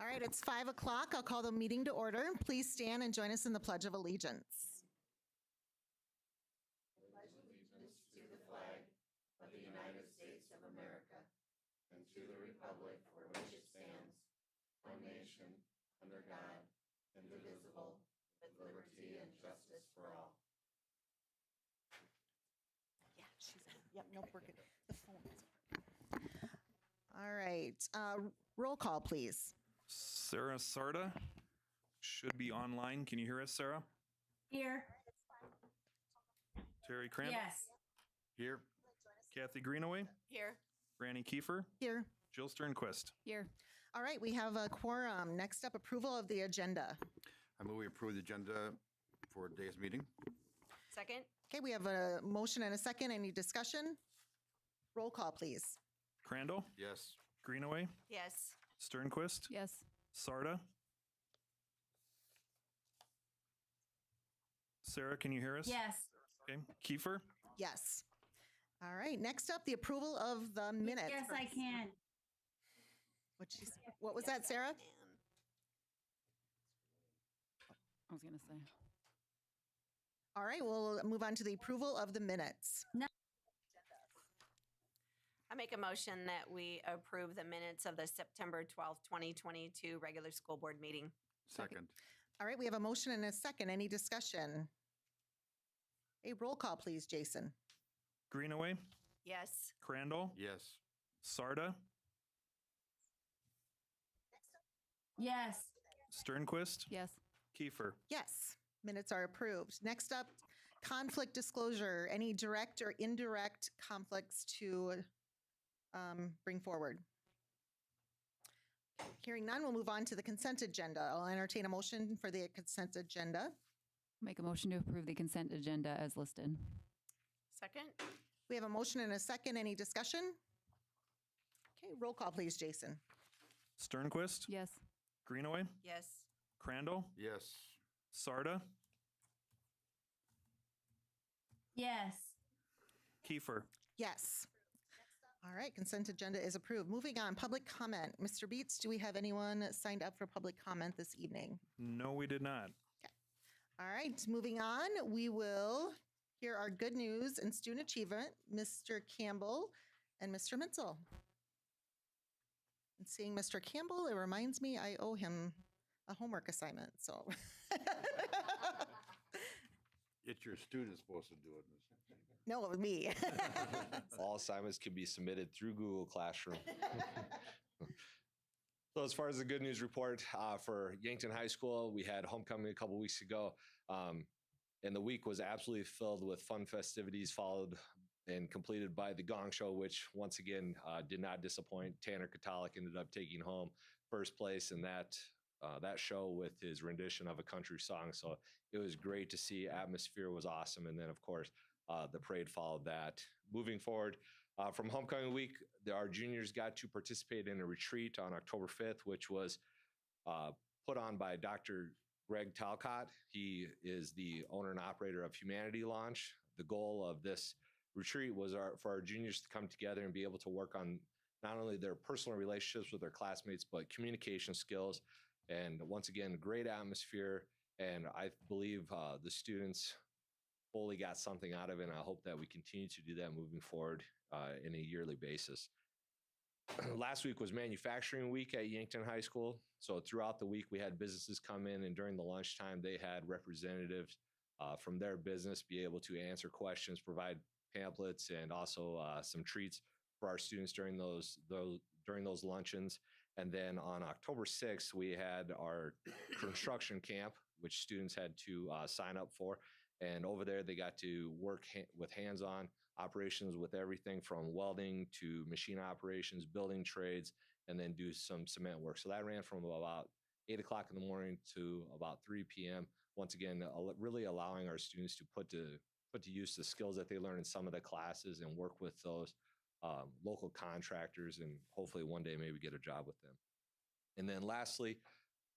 All right, it's 5 o'clock. I'll call the meeting to order. Please stand and join us in the Pledge of Allegiance. Pledge allegiance to the flag of the United States of America and to the republic for which it stands, one nation, under God, indivisible, with liberty and justice for all. Yeah, she's, yep, nope, we're good. The phone is working. All right, roll call, please. Sarah Sarda should be online. Can you hear us, Sarah? Here. Terry Crandall? Yes. Here. Kathy Greenaway? Here. Franny Kiefer? Here. Jill Sternquist? Here. All right, we have a quorum. Next up, approval of the agenda. I move we approve the agenda for today's meeting. Second. Okay, we have a motion and a second. Any discussion? Roll call, please. Crandall? Yes. Greenaway? Yes. Sternquist? Yes. Sarda? Sarah, can you hear us? Yes. Okay. Kiefer? Yes. All right, next up, the approval of the minutes. Yes, I can. What was that, Sarah? I was going to say. All right, we'll move on to the approval of the minutes. I make a motion that we approve the minutes of the September 12th, 2022 regular school board meeting. Second. All right, we have a motion and a second. Any discussion? A roll call, please, Jason. Greenaway? Yes. Crandall? Yes. Sarda? Yes. Sternquist? Yes. Kiefer? Yes, minutes are approved. Next up, conflict disclosure. Any direct or indirect conflicts to bring forward? Hearing none, we'll move on to the consent agenda. I'll entertain a motion for the consent agenda. Make a motion to approve the consent agenda as listed. Second? We have a motion and a second. Any discussion? Okay, roll call, please, Jason. Sternquist? Yes. Greenaway? Yes. Crandall? Yes. Sarda? Yes. Kiefer? Yes. All right, consent agenda is approved. Moving on, public comment. Mr. Beets, do we have anyone signed up for public comment this evening? No, we did not. All right, moving on, we will hear our good news and student achievement, Mr. Campbell and Mr. Mitchell. And seeing Mr. Campbell, it reminds me I owe him a homework assignment, so. It's your student supposed to do it. No, it was me. All assignments can be submitted through Google Classroom. So as far as the good news report for Yankton High School, we had homecoming a couple weeks ago, and the week was absolutely filled with fun festivities, followed and completed by the Gong Show, which once again did not disappoint. Tanner Katalik ended up taking home first place in that show with his rendition of a country song. So it was great to see. Atmosphere was awesome. And then, of course, the parade followed that. Moving forward, from homecoming week, our juniors got to participate in a retreat on October 5th, which was put on by Dr. Greg Talcott. He is the owner and operator of Humanity Launch. The goal of this retreat was for our juniors to come together and be able to work on not only their personal relationships with their classmates, but communication skills. And once again, great atmosphere. And I believe the students fully got something out of it. And I hope that we continue to do that moving forward in a yearly basis. Last week was manufacturing week at Yankton High School. So throughout the week, we had businesses come in, and during the lunchtime, they had representatives from their business be able to answer questions, provide pamphlets, and also some treats for our students during those luncheons. And then on October 6th, we had our construction camp, which students had to sign up for. And over there, they got to work with hands-on operations with everything from welding to machine operations, building trades, and then do some cement work. So that ran from about 8 o'clock in the morning to about 3 p.m. Once again, really allowing our students to put to put to use the skills that they learn in some of the classes and work with those local contractors and hopefully one day maybe get a job with them. And then lastly,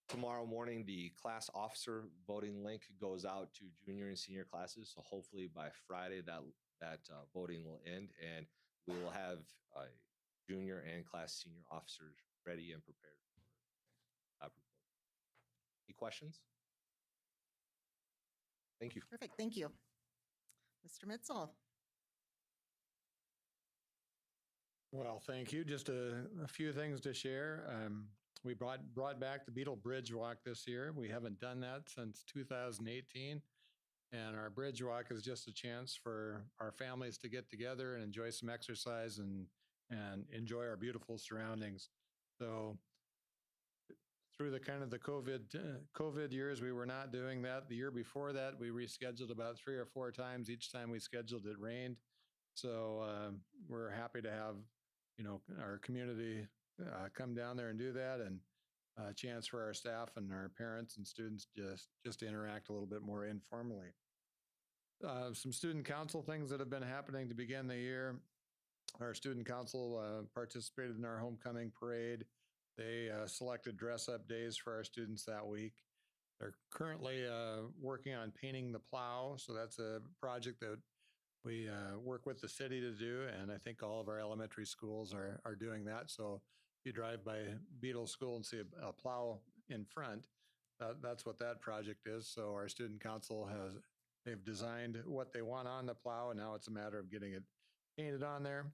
tomorrow morning, the class officer voting link goes out to junior and senior classes. So hopefully by Friday that voting will end and we will have junior and class senior officers ready and prepared. Any questions? Thank you. Perfect. Thank you. Mr. Mitzel. Well, thank you. Just a few things to share. We brought back the Beetle Bridge Walk this year. We haven't done that since 2018. And our bridge walk is just a chance for our families to get together and enjoy some exercise and enjoy our beautiful surroundings. So through the kind of the COVID years, we were not doing that. The year before that, we rescheduled about 3 or 4 times. Each time we scheduled, it rained. So we're happy to have, our community come down there and do that, and a chance for our staff and our parents and students just to interact a little bit more informally. Some student council things that have been happening to begin the year. Our student council participated in our homecoming parade. They selected dress-up days for our students that week. They're currently working on painting the plow, so that's a project that we work with the city to do, and I think all of our elementary schools are doing that. So if you drive by Beetle School and see a plow in front, that's what that project is. So our student council they've designed what they want on the plow, and now it's a matter of getting it painted on there.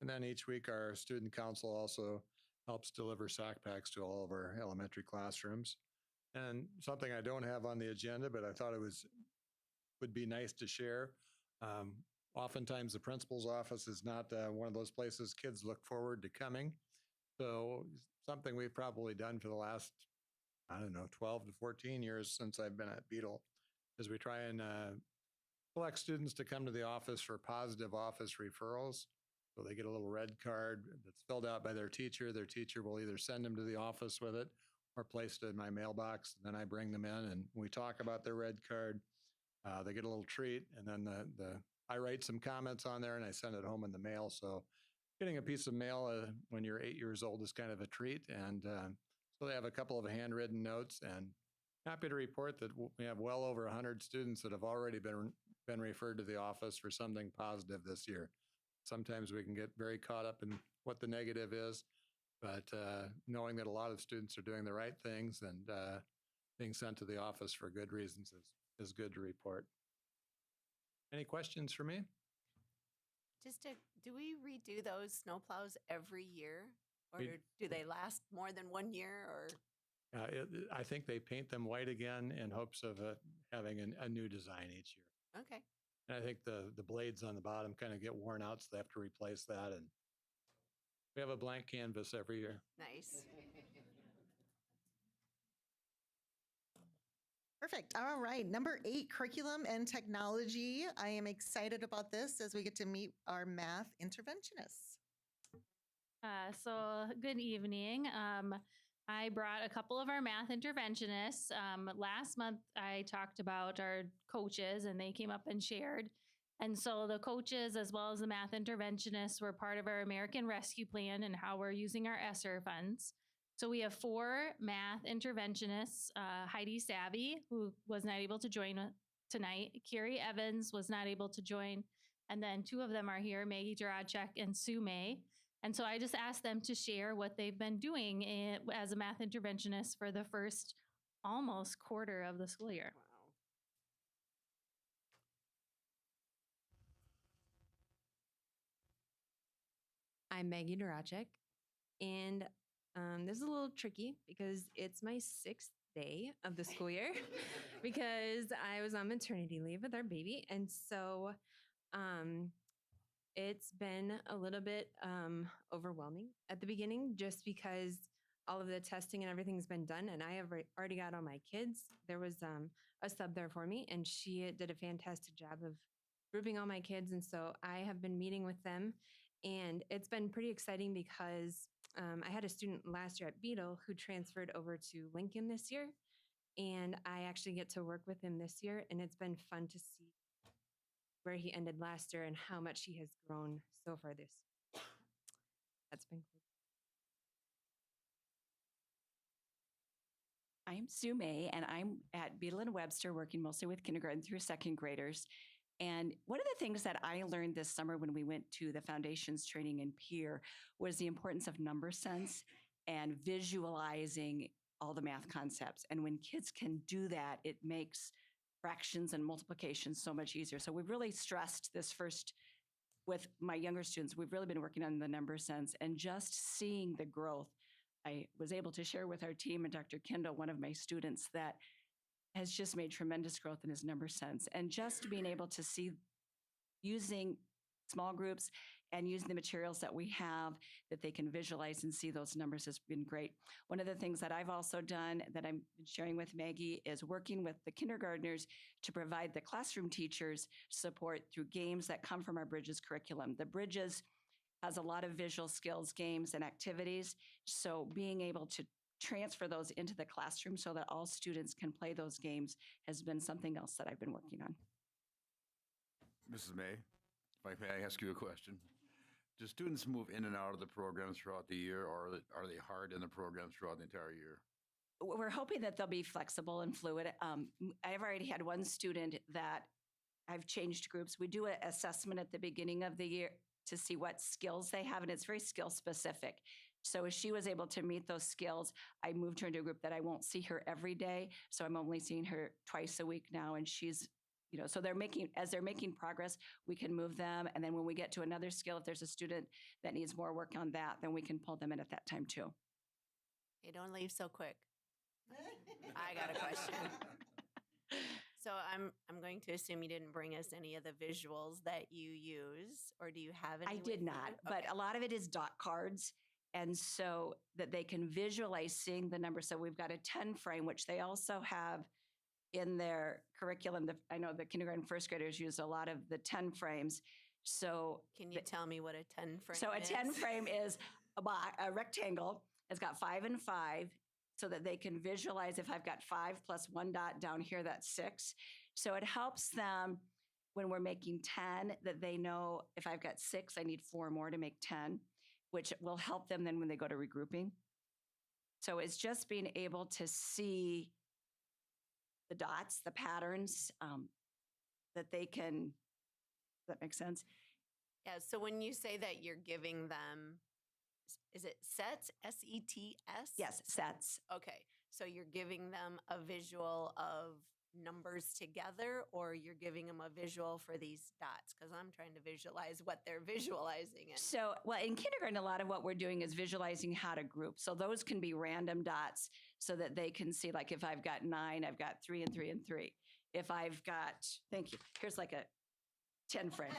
And then each week our student council also helps deliver sack packs to all of our elementary classrooms. And something I don't have on the agenda, but I thought would be nice to share. Oftentimes the principal's office is not one of those places kids look forward to coming. So something we've probably done for the last, 12 to 14 years since I've been at Beetle is we try and collect students to come to the office for positive office referrals. So they get a little red card that's filled out by their teacher. Their teacher will either send them to the office with it or place it in my mailbox. Then I bring them in and we talk about their red card. They get a little treat, and then I write some comments on there and I send it home in the mail. So getting a piece of mail when you're 8 years old is kind of a treat. And so they have a couple of handwritten notes, and happy to report that we have well over 100 students that have already been referred to the office for something positive this year. Sometimes we can get very caught up in what the negative is, but knowing that a lot of students are doing the right things and being sent to the office for good reasons is good to report. Any questions for me? Do we redo those snowplows every year, or do they last more than 1 year? Or I think they paint them white again in hopes of having a new design each year. Okay. And I think the blades on the bottom kind of get worn out, so they have to replace that. And we have a blank canvas every year. Nice. Perfect. All right. Number 8, curriculum and technology. I am excited about this as we get to meet our math interventionists. So good evening. I brought a couple of our math interventionists. Last month, I talked about our coaches and they came up and shared. And so the coaches, as well as the math interventionists, were part of our American Rescue Plan and how we're using our ESSER funds. So we have 4 math interventionists, Heidi Savvy, who was not able to join tonight. Carrie Evans was not able to join. And then 2 of them are here, Maggie Jaracek and Sue May. And so I just asked them to share what they've been doing as a math interventionist for the first almost quarter of the school year. Wow. I'm Maggie Duracek, and this is a little tricky because it's my 6th day of the school year because I was on maternity leave with our baby. And so it's been a little bit overwhelming at the beginning just because all of the testing and everything's been done and I have already got all my kids. There was a sub there for me and she did a fantastic job of grouping all my kids. And so I have been meeting with them and it's been pretty exciting because I had a student last year at Beetle who transferred over to Lincoln this year. And I actually get to work with him this year. And it's been fun to see where he ended last year and how much he has grown so far this year. That's been cool. I'm Sue May, and I'm at Beadle and Webster working mostly with kindergarten through second graders. And one of the things that I learned this summer when we went to the foundations training in Peer was the importance of number sense and visualizing all the math concepts. And when kids can do that, it makes fractions and multiplications so much easier. So we've really stressed this first with my younger students. We've really been working on the number sense and just seeing the growth. I was able to share with our team and Dr. Kendall, one of my students, that has just made tremendous growth in his number sense. And just being able to see using small groups and using the materials that we have that they can visualize and see those numbers has been great. One of the things that I've also done that I'm sharing with Maggie is working with the kindergartners to provide the classroom teachers support through games that come from our Bridges curriculum. The Bridges has a lot of visual skills, games, and activities. So being able to transfer those into the classroom so that all students can play those games has been something else that I've been working on. Mrs. May, if I may ask you a question. Do students move in and out of the programs throughout the year, or are they hard in the programs throughout the entire year? We're hoping that they'll be flexible and fluid. I've already had one student that I've changed groups. We do an assessment at the beginning of the year to see what skills they have, and it's very skill specific. So as she was able to meet those skills, I moved her into a group that I won't see her every day. So I'm only seeing her twice a week now, and she's, so as they're making progress, we can move them. And then when we get to another skill, if there's a student that needs more work on that, then we can pull them in at that time too. Hey, don't leave so quick. I got a question. So I'm going to assume you didn't bring us any of the visuals that you use, or do you have any? I did with you? not, but a lot of it is dot cards. And so that they can visualize seeing the number. So we've got a 10 frame, which they also have in their curriculum. I know the kindergarten first graders use a lot of the 10 frames. So can you tell me what a 10 frame is? So a 10 frame is a rectangle. It's got 5 and 5 so that they can visualize if I've got 5 plus 1 dot down here, that's 6. So it helps them when we're making 10 that they know if I've got 6, I need 4 more to make 10, which will help them then when they go to regrouping. So it's just being able to see the dots, the patterns that they can, does that make sense? Yeah, so when you say that you're giving them, is it sets, S-E-T-S? Yes, sets. Okay, so you're giving them a visual of numbers together, or you're giving them a visual for these dots? Because I'm trying to visualize what they're visualizing. So, well, in kindergarten, a lot of what we're doing is visualizing how to group. So those can be random dots so that they can see, like if I've got 9, I've got 3 and 3 and 3. If I've got, thank you, here's like a 10 frame.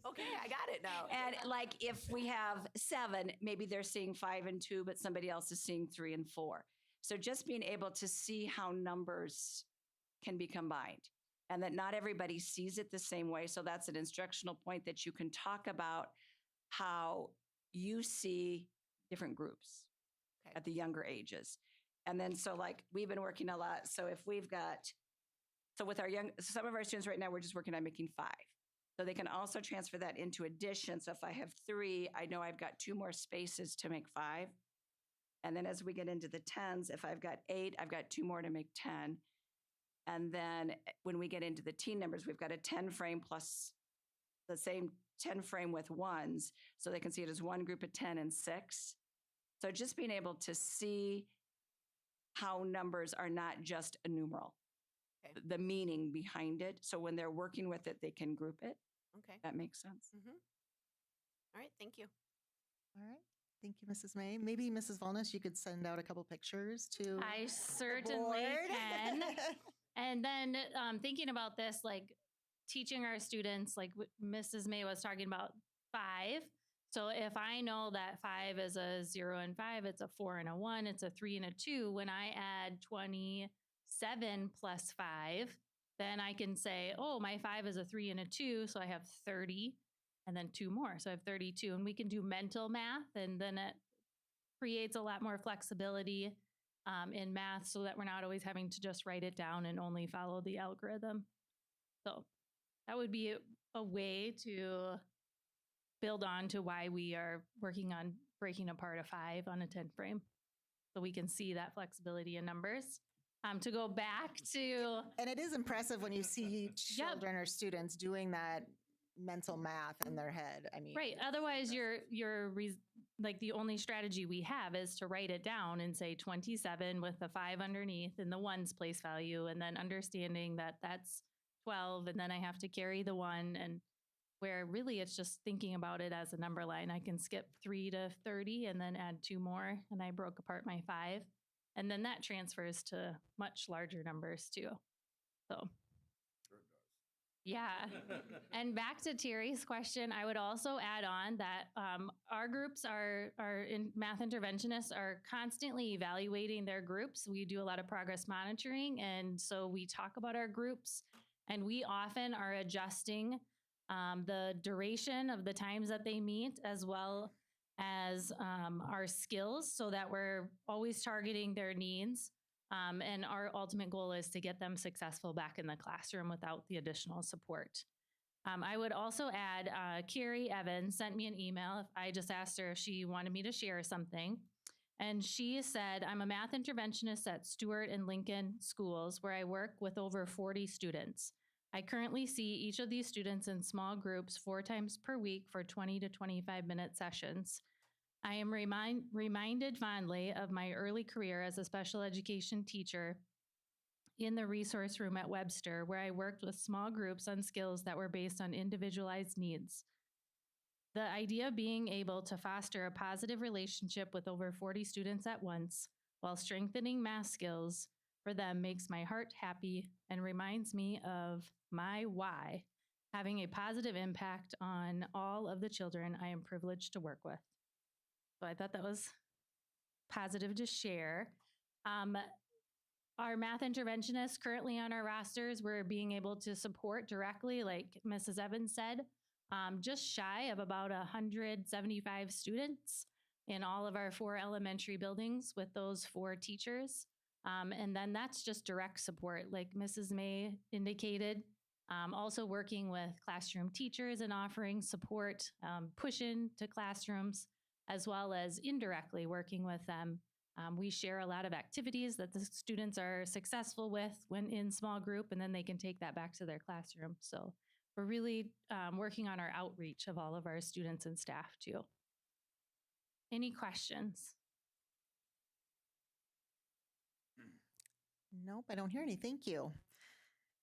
Okay, I got it now. And like if we have 7, maybe they're seeing 5 and 2, but somebody else is seeing 3 and 4. So just being able to see how numbers can be combined and that not everybody sees it the same way. So that's an instructional point that you can talk about how you see different groups at the younger ages. And then, so like we've been working a lot. So if we've got, so with some of our students right now, we're just working on making 5. So they can also transfer that into addition. So if I have 3, I know I've got 2 more spaces to make 5. And then as we get into the 10s, if I've got 8, I've got 2 more to make 10. And then when we get into the teen numbers, we've got a 10 frame plus the same 10 frame with 1s. So they can see it as one group of 10 and 6. So just being able to see how numbers are not just a numeral, the meaning behind it. So when they're working with it, they can group it. Okay. That makes sense. Mm-hmm. All right, thank you. All right. Thank you, Mrs. May. Maybe Mrs. Volness, you could send out a couple pictures to I the certainly board. can. And then thinking about this, like teaching our students, like Mrs. May was talking about 5. So if I know that 5 is a 0 and 5, it's a 4 and a 1, it's a 3 and a 2, when I add 27 plus 5, then I can say, oh, my 5 is a 3 and a 2, so I have 30, and then 2 more, so I have 32. And we can do mental math, and then it creates a lot more flexibility in math so that we're not always having to just write it down and only follow the algorithm. So that would be a way to build on to why we are working on breaking apart a 5 on a 10 frame. So we can see that flexibility in numbers. To go back to, And it is impressive when you see children or students doing that mental math in their head. I mean, right. Otherwise, like the only strategy we have is to write it down and say 27 with the 5 underneath and the ones place value, and then understanding that that's 12, and then I have to carry the 1, and where really it's just thinking about it as a number line. I can skip 3 to 30 and then add 2 more, and I broke apart my 5. And then that transfers to much larger numbers too. So, yeah. And back to Terry's question, I would also add on that our groups are in math interventionists are constantly evaluating their groups. We do a lot of progress monitoring. And so we talk about our groups, and we often are adjusting the duration of the times that they meet, as well as our skills, so that we're always targeting their needs. And our ultimate goal is to get them successful back in the classroom without the additional support. I would also add, Carrie Evans sent me an email. I just asked her if she wanted me to share something. And she said, I'm a math interventionist at Stewart and Lincoln schools, where I work with over 40 students. I currently see each of these students in small groups 4 times per week for 20 to 25-minute sessions. I am reminded fondly of my early career as a special education teacher in the resource room at Webster, where I worked with small groups on skills that were based on individualized needs. The idea of being able to foster a positive relationship with over 40 students at once while strengthening math skills for them makes my heart happy and reminds me of my why, having a positive impact on all of the children I am privileged to work with. So I thought that was positive to share. Our math interventionists currently on our rosters, we're being able to support directly, like Mrs. Evans said, just shy of about 175 students in all of our 4 elementary buildings with those 4 teachers. And then that's just direct support, like Mrs. May indicated, also working with classroom teachers and offering support, push into classrooms, as well as indirectly working with them. We share a lot of activities that the students are successful with when in small group, and then they can take that back to their classroom. So we're really working on our outreach of all of our students and staff too. Any questions? Nope, I don't hear any. Thank you.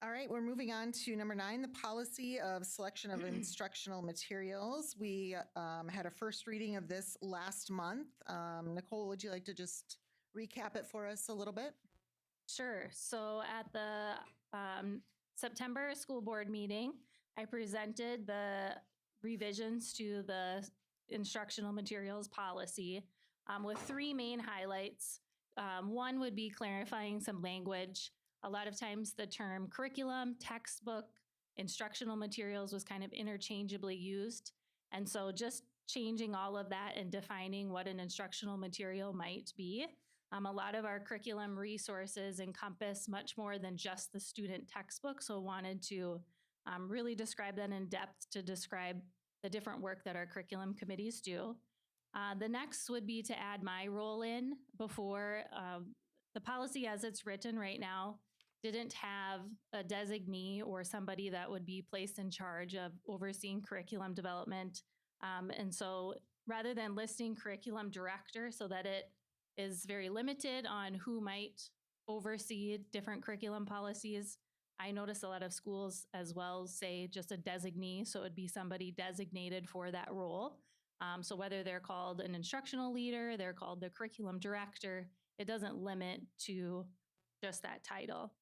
All right, we're moving on to number 9, the policy of selection of instructional materials. We had a first reading of this last month. Nicole, would you like to just recap it for us a little bit? Sure. So at the September school board meeting, I presented the revisions to the instructional materials policy with 3 main highlights. One would be clarifying some language. A lot of times the term curriculum, textbook, instructional materials was kind of interchangeably used. And so just changing all of that and defining what an instructional material might be. A lot of our curriculum resources encompass much more than just the student textbook. So wanted to really describe that in depth to describe the different work that our curriculum committees do. The next would be to add my role in before the policy as it's written right now didn't have a designee or somebody that would be placed in charge of overseeing curriculum development. And so rather than listing curriculum director so that it is very limited on who might oversee different curriculum policies, I notice a lot of schools as well say just a designee. So it would be somebody designated for that role. So whether they're called an instructional leader, they're called the curriculum director, it doesn't limit to just that title.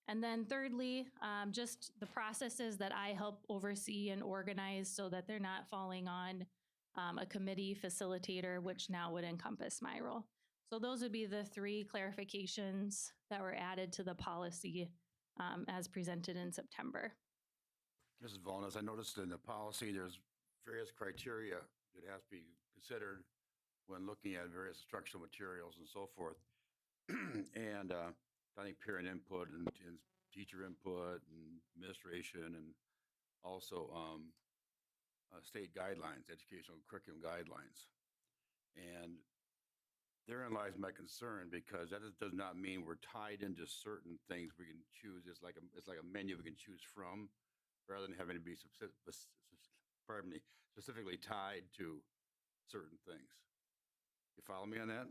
And then thirdly, just the processes that I help oversee and organize so that they're not falling on a committee facilitator, which now would encompass my role. So those would be the 3 clarifications that were added to the policy as presented in September. Mrs. Volnes, I noticed in the policy, there's various criteria that has to be considered when looking at various instructional materials and so forth. And I think parent input and teacher input and administration and also state guidelines, educational curriculum guidelines. And therein lies my concern, because that does not mean we're tied into certain things we can choose. It's like a menu we can choose from, rather than having to be specifically tied to certain things. You follow me on that?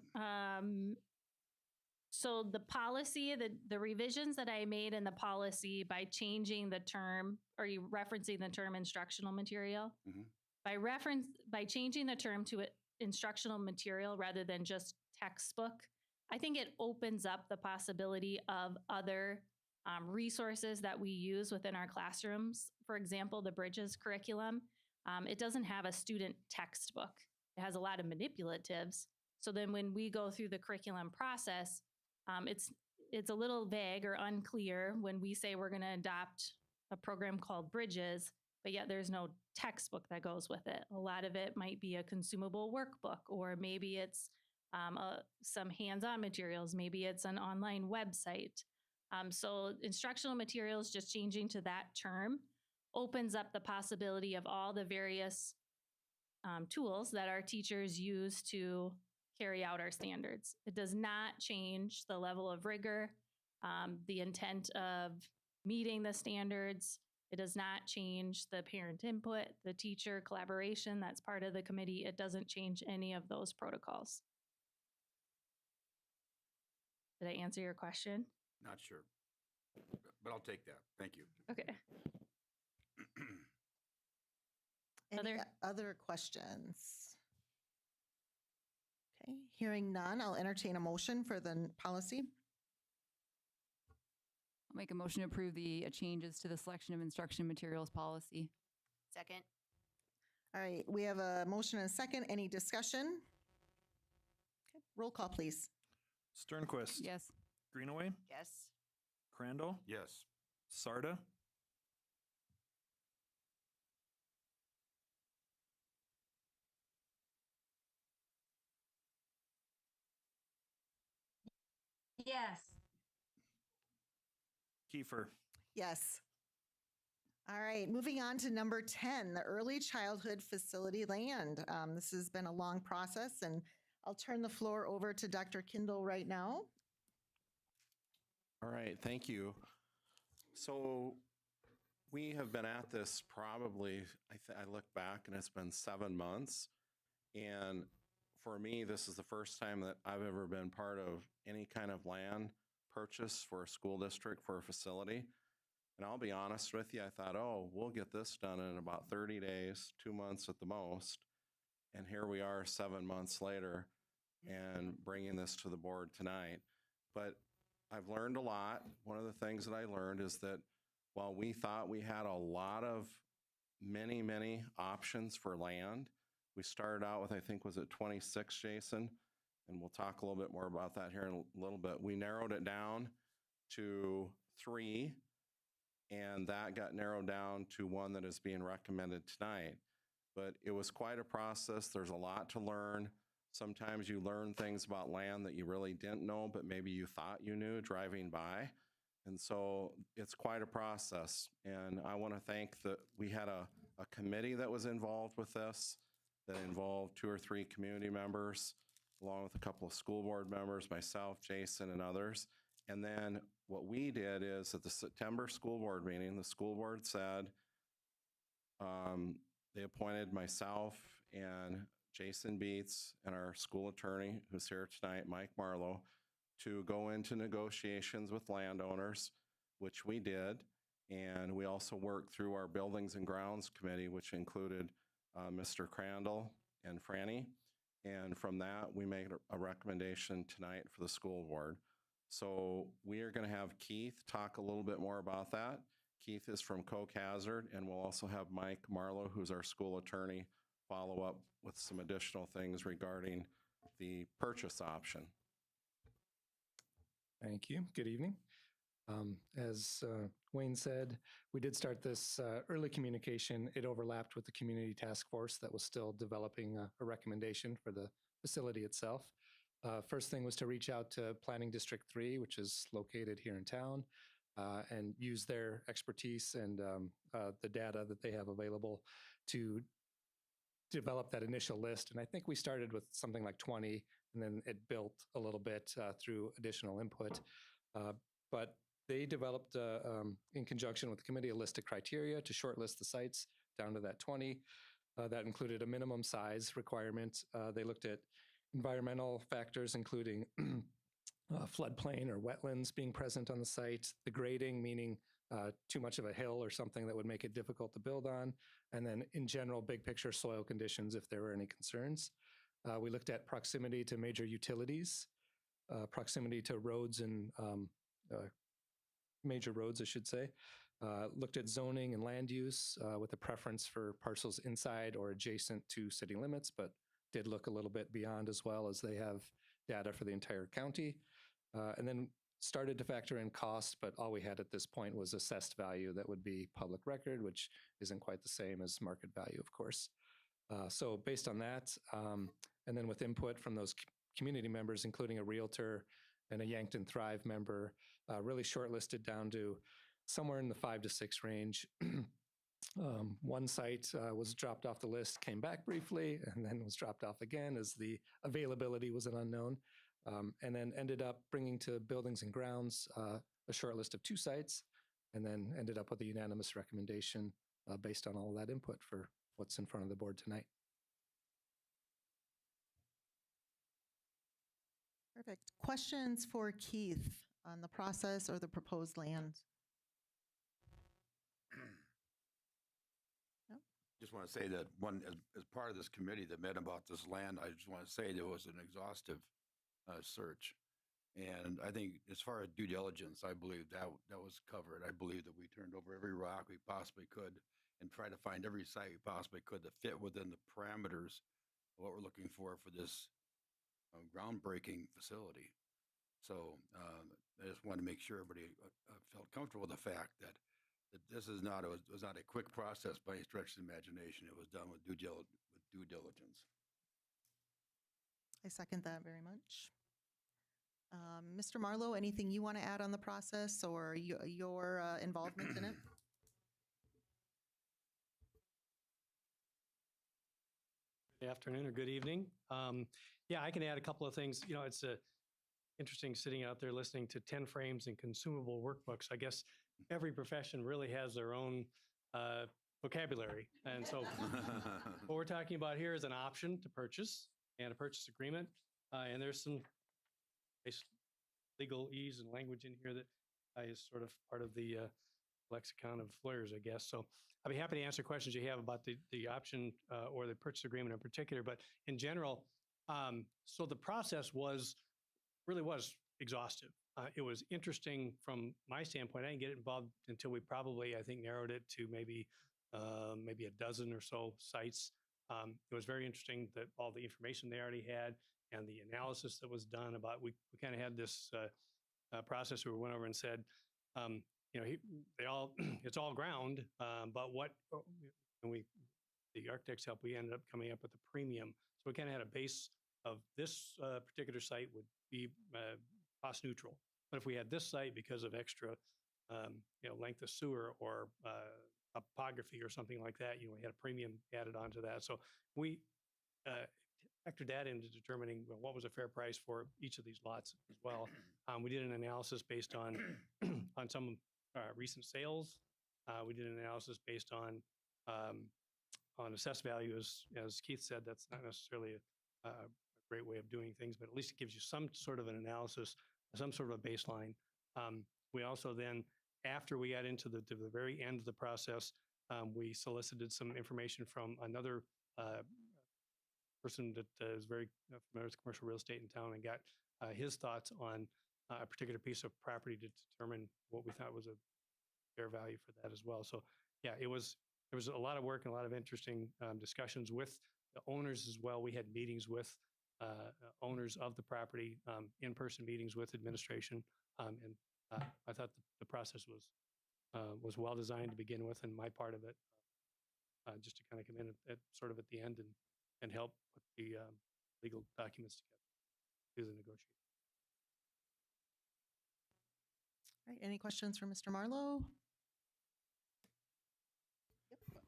So the policy, the revisions that I made in the policy by changing the term, are you referencing the term instructional material? Mhm. By changing the term to instructional material rather than just textbook, I think it opens up the possibility of other resources that we use within our classrooms. For example, the Bridges curriculum, it doesn't have a student textbook. It has a lot of manipulatives. So then when we go through the curriculum process, it's a little vague or unclear when we say we're going to adopt a program called Bridges, but yet there's no textbook that goes with it. A lot of it might be a consumable workbook, or maybe it's some hands-on materials. Maybe it's an online website. So instructional materials, just changing to that term, opens up the possibility of all the various tools that our teachers use to carry out our standards. It does not change the level of rigor, the intent of meeting the standards. It does not change the parent input, the teacher collaboration that's part of the committee. It doesn't change any of those protocols. Did I answer your question? Not sure, but I'll take that. Thank you. Okay. Any other questions? Okay, hearing none, I'll entertain a motion for the policy. I'll make a motion to approve the changes to the selection of instruction materials policy. Second. All right, we have a motion and a second. Any discussion? Okay, roll call, please. Sternquist. Yes. Greenaway. Yes. Crandall. Yes. Sarda. Yes. Kiefer. Yes. All right, moving on to number 10, the early childhood facility land. This has been a long process, and I'll turn the floor over to Dr. Kindle right now. All right, thank you. So we have been at this probably, I look back and it's been 7 months. And for me, this is the first time that I've ever been part of any kind of land purchase for a school district for a facility. And I'll be honest with you, I thought, oh, we'll get this done in about 30 days, 2 months at the most. And here we are 7 months later and bringing this to the board tonight. But I've learned a lot. One of the things that I learned is that while we thought we had a lot of many options for land, we started out with, I think, was it 26, Jason? And we'll talk a little bit more about that here in a little bit. We narrowed it down to 3, and that got narrowed down to one that is being recommended tonight. But it was quite a process. There's a lot to learn. Sometimes you learn things about land that you really didn't know, but maybe you thought you knew driving by. And so it's quite a process. And I want to thank that we had a committee that was involved with this, that involved 2 or 3 community members, along with a couple of school board members, myself, Jason, and others. And then what we did is at the September school board meeting, the school board said, they appointed myself and Jason Beets and our school attorney, who's here tonight, Mike Marlowe, to go into negotiations with landowners, which we did. And we also worked through our Buildings and Grounds Committee, which included Mr. Crandall and Franny. And from that, we made a recommendation tonight for the school board. So we are going to have Keith talk a little bit more about that. Keith is from Coke Hazard, and we'll also have Mike Marlowe, who's our school attorney, follow up with some additional things regarding the purchase option. Thank you. Good evening. As Wayne said, we did start this early communication. It overlapped with the community task force that was still developing a recommendation for the facility itself. First thing was to reach out to Planning District 3, which is located here in town. and use their expertise and the data that they have available to develop that initial list. And I think we started with something like 20, and then it built a little bit through additional input. But they developed, in conjunction with the committee, a list of criteria to shortlist the sites down to that 20. That included a minimum size requirement. They looked at environmental factors, including floodplain or wetlands being present on the site, the grading, meaning too much of a hill or something that would make it difficult to build on, and then in general, big picture soil conditions if there were any concerns. We looked at proximity to major utilities, proximity to roads and major roads, I should say. Looked at zoning and land use with a preference for parcels inside or adjacent to city limits, but did look a little bit beyond as well, as they have data for the entire county. And then started to factor in cost, but all we had at this point was assessed value that would be public record, which isn't quite the same as market value, of course. So based on that, and then with input from those community members, including a realtor and a Yankton Thrive member, really shortlisted down to somewhere in the 5 to 6 range. One site was dropped off the list, came back briefly, and then was dropped off again as the availability was an unknown. And then ended up bringing to Buildings and Grounds a short list of 2 sites, and then ended up with a unanimous recommendation based on all of that input for what's in front of the board tonight. Perfect. Questions for Keith on the process or the proposed land? Just want to say that as part of this committee that met about this land, I just want to say there was an exhaustive search. And I think as far as due diligence, I believe that was covered. I believe that we turned over every rock we possibly could and tried to find every site we possibly could to fit within the parameters of what we're looking for this groundbreaking facility. So I just wanted to make sure everybody felt comfortable with the fact that this is not was not a quick process by any stretch of the imagination. It was done with due diligence. I second that very much. Mr. Marlowe, anything you want to add on the process or your involvement in it? Good afternoon or good evening. Yeah, I can add a couple of things. You know, it's interesting sitting out there listening to 10 frames and consumable workbooks. I guess every profession really has their own vocabulary. And so what we're talking about here is an option to purchase and a purchase agreement. And there's some legal ease and language in here that is sort of part of the lexicon of lawyers, I guess. So I'll be happy to answer questions you have about the option or the purchase agreement in particular. But in general, so the process really was exhaustive. It was interesting from my standpoint. I didn't get involved until we probably, I think, narrowed it to maybe a dozen or so sites. It was very interesting that all the information they already had and the analysis that was done about, we kind of had this process where we went over and said, you know, it's all ground, but what, and the architects help, we ended up coming up with a premium. So we kind of had a base of this particular site would be cost neutral. But if we had this site because of extra, you know, length of sewer or topography or something like that, you know, we had a premium added onto that. So we factored that into determining what was a fair price for each of these lots as well. We did an analysis based on on some recent sales. We did an analysis based on assessed value, as Keith said. That's not necessarily a great way of doing things, but at least it gives you some sort of an analysis, some sort of a baseline. We also then, after we got into the very end of the process, we solicited some information from another person that is very familiar with commercial real estate in town and got his thoughts on a particular piece of property to determine what we thought was a fair value for that as well. So yeah, there was a lot of work and a lot of interesting discussions with the owners as well. We had meetings with owners of the property, in-person meetings with administration, and I thought the process was well designed to begin with, and my part of it, just to kind of come in at sort of at the end and help put the legal documents together through the negotiation. right, any questions for Mr. Marlowe?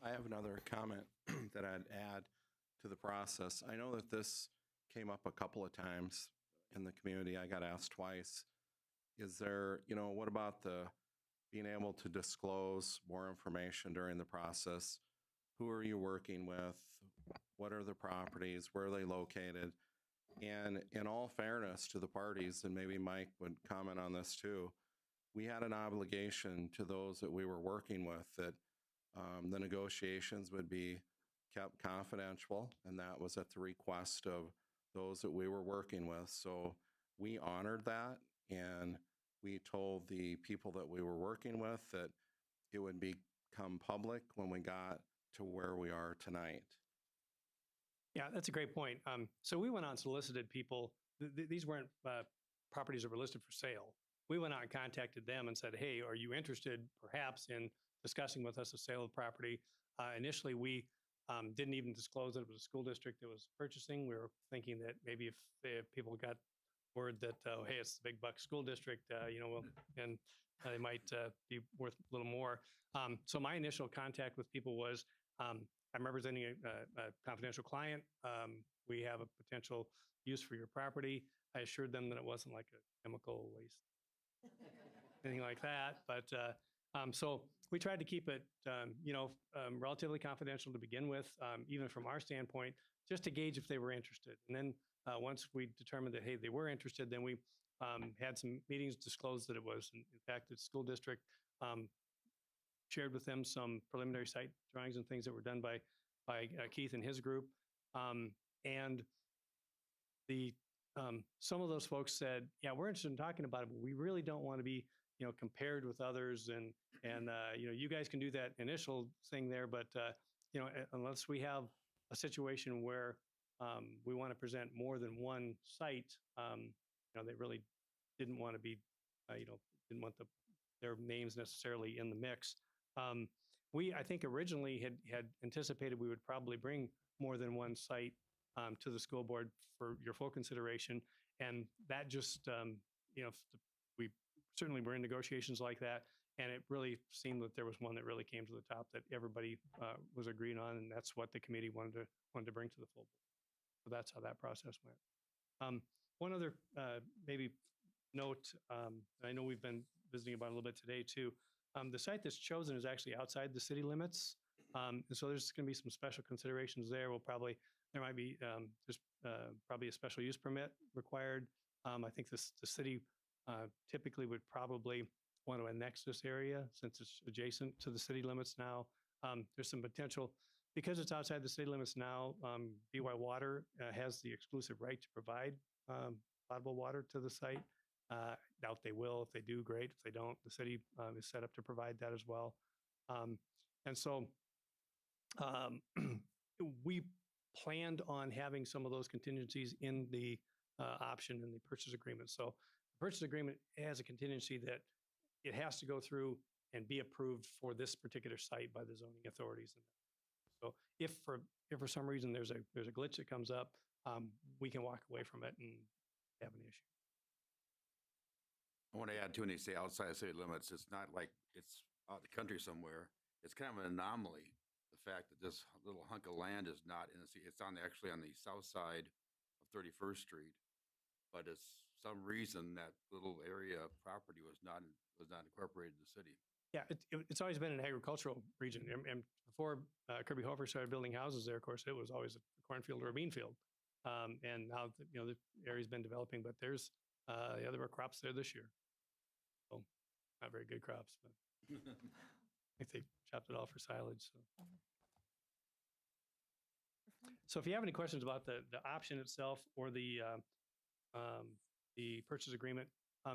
I have another comment that I'd add to the process. I know that this came up a couple of times in the community. I got asked twice. Is there, what about the being able to disclose more information during the process? Who are you working with? What are the properties? Where are they located? And in all fairness to the parties, and maybe Mike would comment on this too, we had an obligation to those that we were working with that the negotiations would be kept confidential, and that was at the request of those that we were working with. So we honored that, and we told the people that we were working with that it would become public when we got to where we are tonight. Yeah, that's a great point. So we went out and solicited people. These weren't properties that were listed for sale. We went out and contacted them and said, hey, are you interested perhaps in discussing with us a sale of property? Initially, we didn't even disclose that it was a school district that was purchasing. We were thinking that maybe if people got word that, oh, hey, it's the big buck school district, and they might be worth a little more. So my initial contact with people was, I'm representing a confidential client. We have a potential use for your property. I assured them that it wasn't like a chemical waste, anything like that. But so we tried to keep it, relatively confidential to begin with, even from our standpoint, just to gauge if they were interested. And then once we determined that, hey, they were interested, then we had some meetings, disclosed that it was, in fact, the school district, shared with them some preliminary site drawings and things that were done by Keith and his group. And some of those folks said, yeah, we're interested in talking about it, but we really don't want to be, compared with others. And you guys can do that initial thing there, but, unless we have a situation where we want to present more than one site, they really didn't want to be, didn't want their names necessarily in the mix. We, I think, originally had anticipated we would probably bring more than one site to the school board for your full consideration, and that just, we certainly were in negotiations like that, and it really seemed that there was one that really came to the top that everybody was agreeing on, and that's what the committee wanted to bring to the full board. So that's how that process went. One other maybe note, I know we've been visiting about a little bit today too. The site that's chosen is actually outside the city limits. And so there's going to be some special considerations there. There might be probably a special use permit required. I think the city typically would probably want to annex this area since it's adjacent to the city limits now. There's some potential, because it's outside the city limits now, BY Water has the exclusive right to provide potable water to the site. Doubt they will. If they do, great. If they don't, the city is set up to provide that as well. And so we planned on having some of those contingencies in the option in the purchase agreement. So the purchase agreement has a contingency that it has to go through and be approved for this particular site by the zoning authorities. So if for some reason there's a glitch that comes up, we can walk away from it and have an issue. I want to add too, when they say outside city limits, it's not like it's out the country somewhere. It's kind of an anomaly. The fact that this little hunk of land is not in the city, it's actually on the south side of 31st Street, but it's some reason that little area of property was not incorporated in the city. Yeah, it's always been an agricultural region. And before Kirby Hofer started building houses there, of course, it was always a cornfield or a bean field. And now, the area's been developing, but there were crops there this year. So not very good crops, but I think they chopped it all for silage. So if you have any questions about the option itself or the purchase agreement,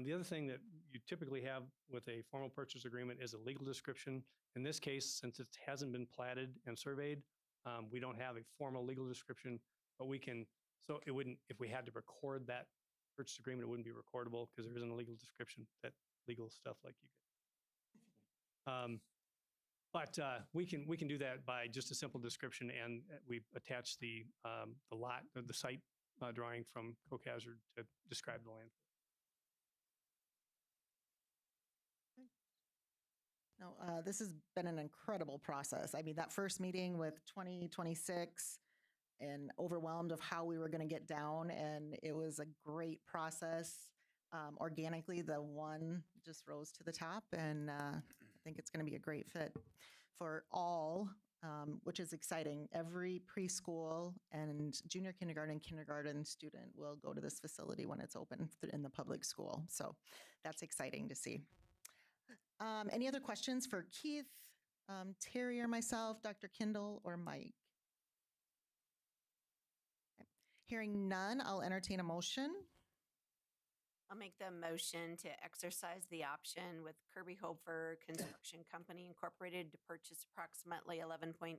the other thing that you typically have with a formal purchase agreement is a legal description. In this case, since it hasn't been platted and surveyed, we don't have a formal legal description, but we can, so it wouldn't, if we had to record that purchase agreement, it wouldn't be recordable because there isn't a legal description, that legal stuff like you get. But we can do that by just a simple description, and we attach the site drawing from Coke Hazard to describe the land. No, this has been an incredible process. I mean, that first meeting with 2026 and overwhelmed of how we were going to get down, and it was a great process. Organically, the one just rose to the top, and I think it's going to be a great fit for all, which is exciting. Every preschool and junior kindergarten student will go to this facility when it's open in the public school. So that's exciting to see. Any other questions for Keith, Terry, or myself, Dr. Kindle, or Mike? Okay. Hearing none, I'll entertain a motion. I'll make the motion to exercise the option with Kirby Hofer Construction Company Incorporated to purchase approximately 11.8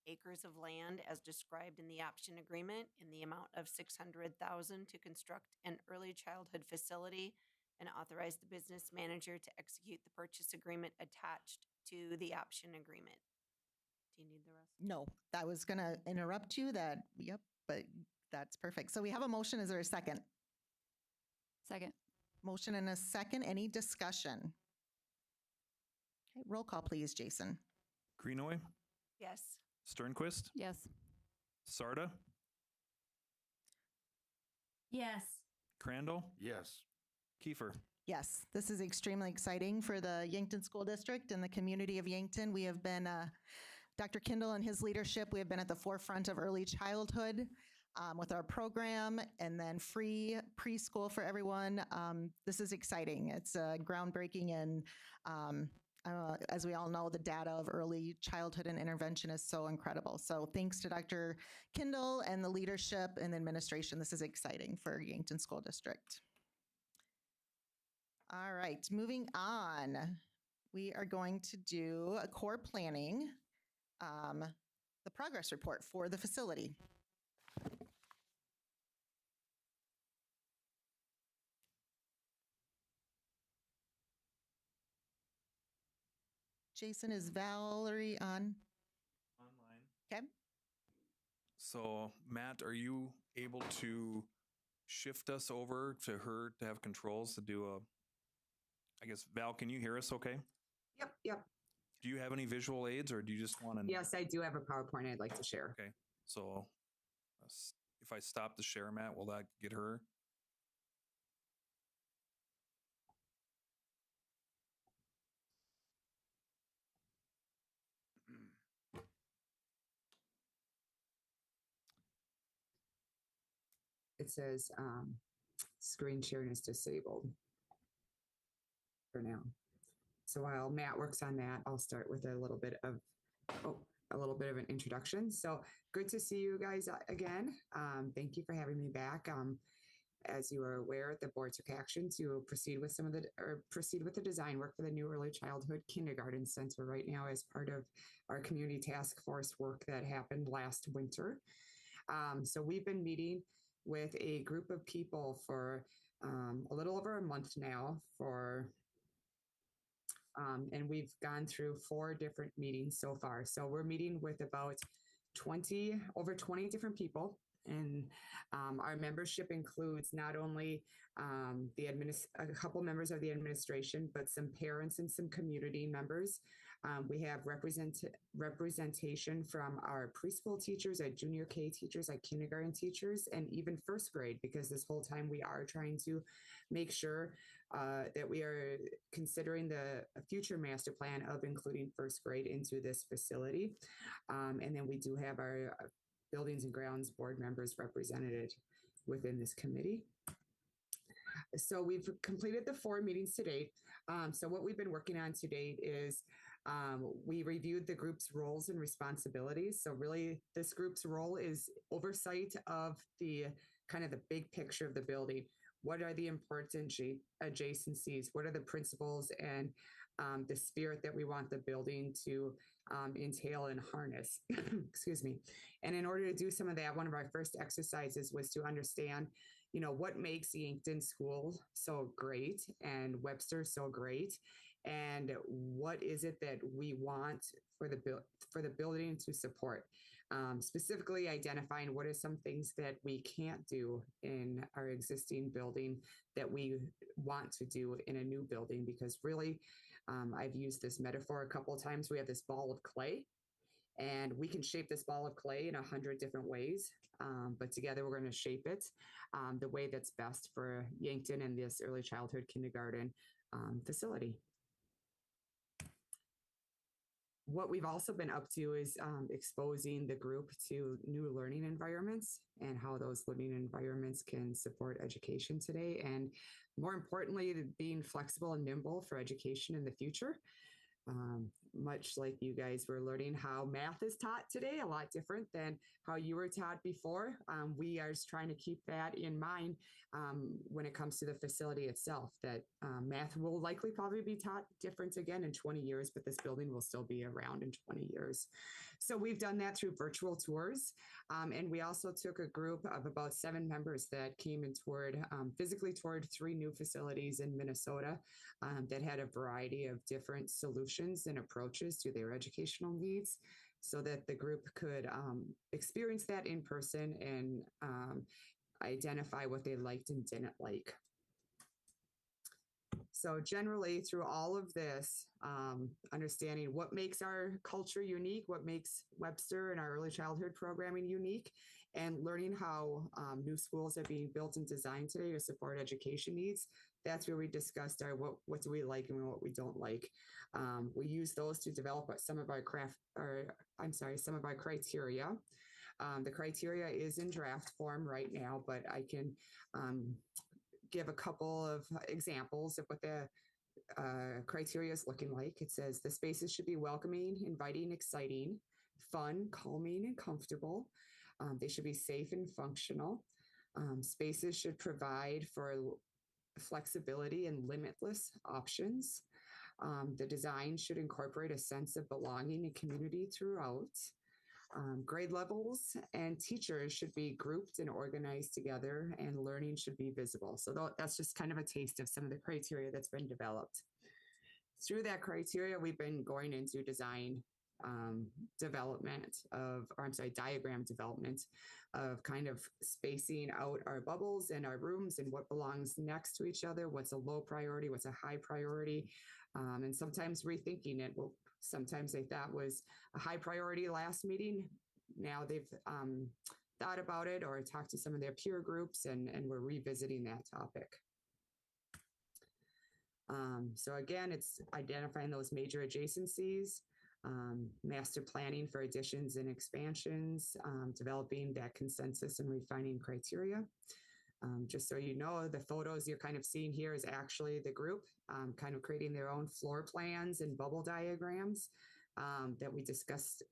acres of land as described in the option agreement in the amount of $600,000 to construct an early childhood facility, and authorize the business manager to execute the purchase agreement attached to the option agreement. Do you need the rest? No, I was going to interrupt you yep, but that's perfect. So we have a motion. Is there a second? Second. Motion and a second. Any discussion? Okay, roll call, please, Jason. Greenaway, Yes. Sternquist, Yes. Sarda, Yes. Crandall, Yes. Kiefer. Yes, this is extremely exciting for the Yankton School District and the community of Yankton. We have been, Dr. Kindle and his leadership, we have been at the forefront of early childhood with our program, and then free preschool for everyone. This is exciting. It's groundbreaking, and as we all know, the data of early childhood and intervention is so incredible. So thanks to Dr. Kindle and the leadership and administration. This is exciting for Yankton School District. All right, moving on. We are going to do a core planning, the progress report for the facility. Jason, is Valerie on? Online. Okay. So, Matt, are you able to shift us over to her to have controls to do I guess, Val, can you hear us okay? Yep. Do you have any visual aids, or do you just want to? Yes, I do have a PowerPoint I'd like to share. Okay. So if I stop the share, Matt, will that get her? It says screen sharing is disabled for now. So while Matt works on that, I'll start with a little bit of an introduction. So good to see you guys again. Thank you for having me back. As you are aware, the board took action to proceed with the design work for the new early childhood kindergarten center right now as part of our community task force work that happened last winter. So we've been meeting with a group of people for a little over a month now and we've gone through 4 different meetings so far. So we're meeting with about over 20 different people. And our membership includes not only a couple members of the administration, but some parents and some community members. We have representation from our preschool teachers, our junior K teachers, our kindergarten teachers, and even first grade, because this whole time we are trying to make sure that we are considering the future master plan of including first grade into this facility. And then we do have our Buildings and Grounds board members represented within this committee. So we've completed the 4 meetings to date. So what we've been working on to date is we reviewed the group's roles and responsibilities. So really this group's role is oversight of the kind of the big picture of the building. What are the important adjacencies? What are the principles and the spirit that we want the building to entail and harness? Excuse me. And in order to do some of that, one of our first exercises was to understand, what makes Yankton School so great and Webster so great, and what is it that we want for the building to support. Specifically identifying what are some things that we can't do in our existing building that we want to do in a new building, because really I've used this metaphor a couple of times. We have this ball of clay, and we can shape this ball of clay in 100 different ways. But together we're going to shape it the way that's best for Yankton and this early childhood kindergarten facility. What we've also been up to is exposing the group to new learning environments and how those learning environments can support education today. And more importantly, being flexible and nimble for education in the future. Much like you guys were learning how math is taught today, a lot different than how you were taught before. We are just trying to keep that in mind when it comes to the facility itself, that math will likely probably be taught different again in 20 years, but this building will still be around in 20 years. So we've done that through virtual tours. And we also took a group of about 7 members that came and physically toured 3 new facilities in Minnesota that had a variety of different solutions and approaches to their educational needs, so that the group could experience that in person and identify what they liked and didn't like. So generally through all of this, understanding what makes our culture unique, what makes Webster and our early childhood programming unique, and learning how new schools are being built and designed today to support education needs. That's where we discussed what do we like and what we don't like. We use those to develop some of our criteria. The criteria is in draft form right now, but I can give a couple of examples of what the criteria is looking like. It says the spaces should be welcoming, inviting, exciting, fun, calming, and comfortable. They should be safe and functional. Spaces should provide for flexibility and limitless options. The design should incorporate a sense of belonging and community throughout. Grade levels and teachers should be grouped and organized together, and learning should be visible. So that's just kind of a taste of some of the criteria that's been developed. Through that criteria, we've been going into diagram development of kind of spacing out our bubbles and our rooms and what belongs next to each other, what's a low priority, what's a high priority, and sometimes rethinking it. Well, sometimes they thought was a high priority last meeting. Now they've thought about it or talked to some of their peer groups, and we're revisiting that topic. So again, it's identifying those major adjacencies, master planning for additions and expansions, developing that consensus and refining criteria. Just so you know, the photos you're kind of seeing here is actually the group kind of creating their own floor plans and bubble diagrams that we discussed.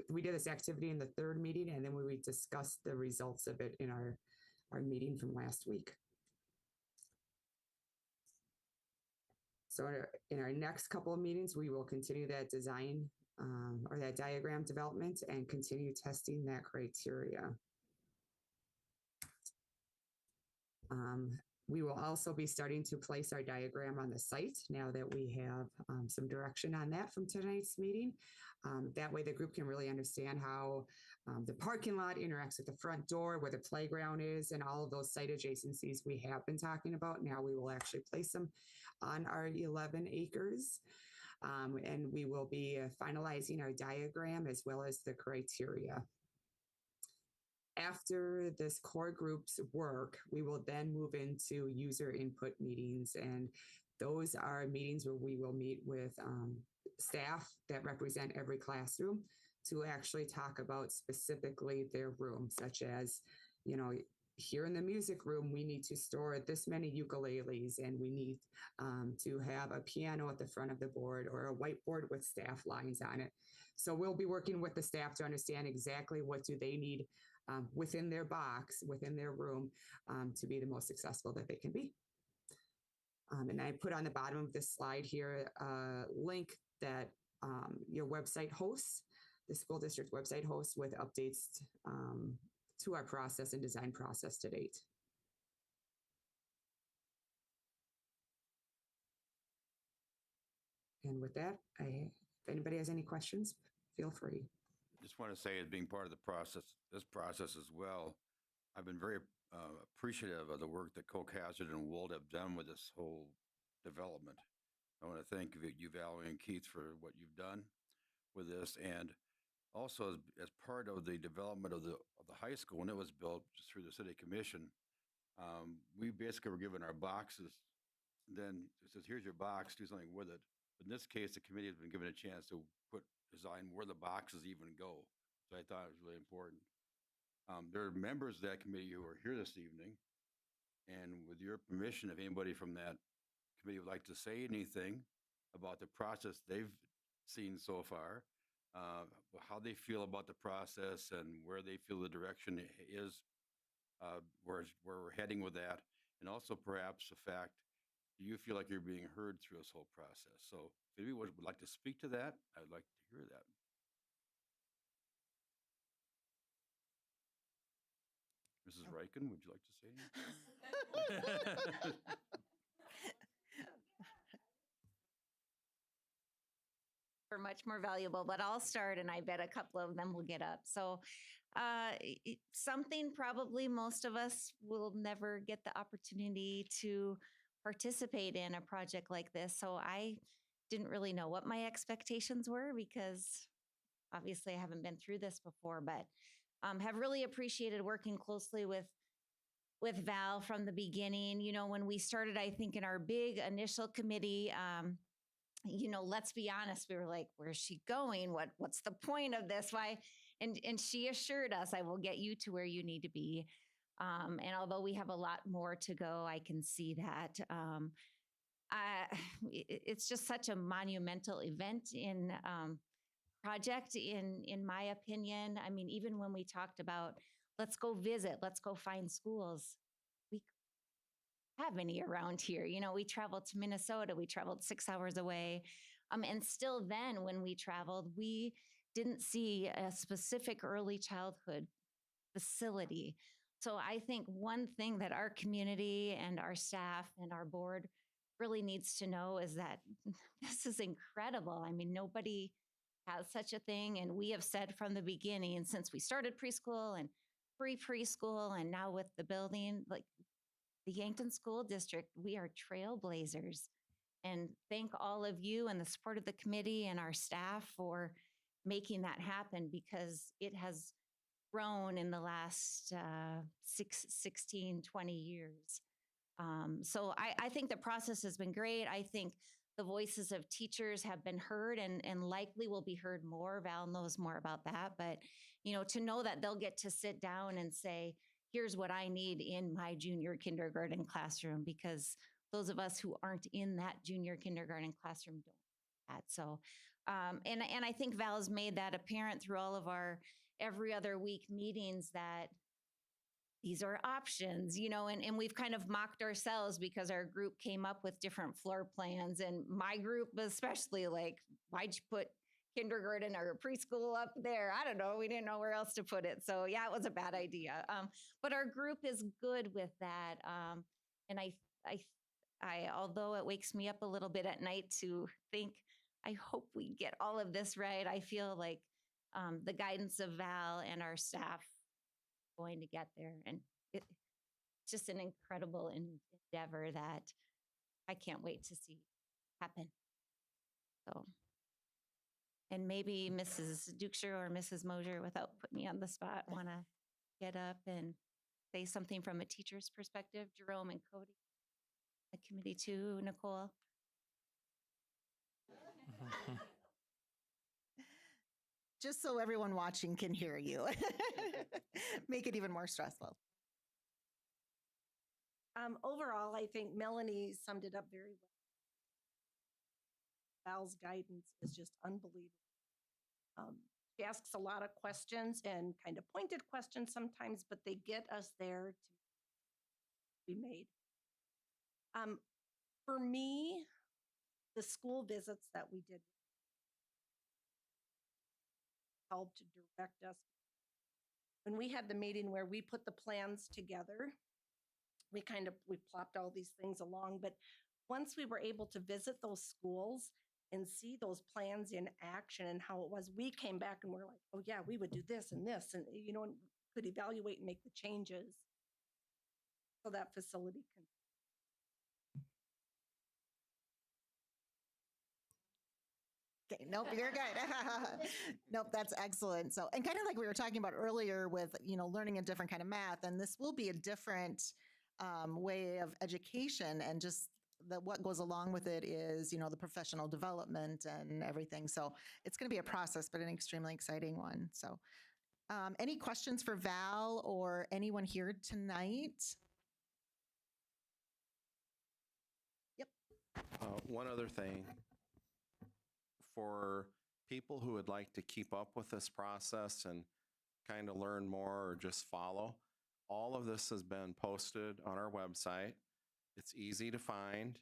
We did this activity in the 3rd meeting, and then we discussed the results of it in our meeting from last week. So in our next couple of meetings, we will continue that design or that diagram development and continue testing that criteria. We will also be starting to place our diagram on the site now that we have some direction on that from tonight's meeting. That way the group can really understand how the parking lot interacts with the front door, where the playground is, and all of those site adjacencies we have been talking about. Now we will actually place them on our 11 acres. And we will be finalizing our diagram as well as the criteria. After this core group's work, we will then move into user input meetings. And those are meetings where we will meet with staff that represent every classroom to actually talk about specifically their room, such as, you know, here in the music room, we need to store this many ukuleles, and we need to have a piano at the front of the board or a whiteboard with staff lines on it. So we'll be working with the staff to understand exactly what do they need within their box, within their room, to be the most successful that they can be. And I put on the bottom of this slide here a link that your website hosts, the school district website hosts, with updates to our process and design process to date. And with that, if anybody has any questions, feel free. Just want to say, as being part of the process, this process as well, I've been very appreciative of the work that Coke Hazard and Wold have done with this whole development. I want to thank you, Valerie and Keith, for what you've done with this. And also as part of the development of the high school, when it was built just through the city commission, we basically were given our boxes. Then it says, here's your box, do something with it. But in this case, the committee has been given a chance to design where the boxes even go. So I thought it was really important. There are members of that committee who are here this evening. And with your permission, if anybody from that committee would like to say anything about the process they've seen so far, how they feel about the process and where they feel the direction is, where we're heading with that, and also perhaps the fact, do you feel like you're being heard through this whole process? So if anyone would like to speak to that, I'd like to hear that. Mrs. Riken, would you like to say anything? Are much more valuable, but I'll start and I bet a couple of them will get up. So something probably most of us will never get the opportunity to participate in a project like this. So I didn't really know what my expectations were because obviously I haven't been through this before, but have really appreciated working closely with Val from the beginning. You know, when we started, I think in our big initial committee, you know, let's be honest, we were like, where's she going? What's the point of this? Why? And she assured us, I will get you to where you need to be. And although we have a lot more to go, I can see that. It's just such a monumental event in project, in my opinion. I mean, even when we talked about, let's go visit, let's go find schools, we have any around here. You know, we traveled to Minnesota, we traveled 6 hours away. And still then when we traveled, we didn't see a specific early childhood facility. So I think one thing that our community and our staff and our board really needs to know is that this is incredible. I mean, nobody has such a thing. And we have said from the beginning, since we started preschool and pre-preschool and now with the building, like, the Yankton School District, we are trailblazers. And thank all of you and the support of the committee and our staff for making that happen, because it has grown in the last 16, 20 years. So I think the process has been great. I think the voices of teachers have been heard and likely will be heard more. Val knows more about that. But, you know, to know that they'll get to sit down and say, here's what I need in my junior kindergarten classroom, because those of us who aren't in that junior kindergarten classroom don't have that. So, and I think Val has made that apparent through all of our every other week meetings that these are options, you know, and we've kind of mocked ourselves because our group came up with different floor plans, and my group especially, like, why'd you put kindergarten or preschool up there? I don't know. We didn't know where else to put it. So yeah, it was a bad idea. But our group is good with that. And I, although it wakes me up a little bit at night to think, I hope we get all of this right. I feel like the guidance of Val and our staff going to get there. And it's just an incredible endeavor that I can't wait to see happen. So. And maybe Mrs. Dukeshire or Mrs. Mosier, without putting me on the spot, want to get up and say something from a teacher's perspective. Jerome and Cody, the committee too, Nicole. Just so everyone watching can hear you. Make it even more stressful. Overall, I think Melanie summed it up very well. Val's guidance is just unbelievable. She asks a lot of questions and kind of pointed questions sometimes, but they get us there to be made. For me, the school visits that we did helped to direct us. When we had the meeting where we put the plans together, we plopped all these things along, but once we were able to visit those schools and see those plans in action and how it was, we came back and we're like, oh yeah, we would do this and this, and you know, and could evaluate and make the changes so that facility can. Okay, nope, you're good. Nope, that's excellent. So, and kind of like we were talking about earlier with, learning a different kind of math, and this will be a different way of education, and just what goes along with it is, the professional development and everything. So it's going to be a process, but an extremely exciting one. So any questions for Val or anyone here tonight? Yep. One other thing, for people who would like to keep up with this process and kind of learn more or just follow, all of this has been posted on our website. It's easy to find,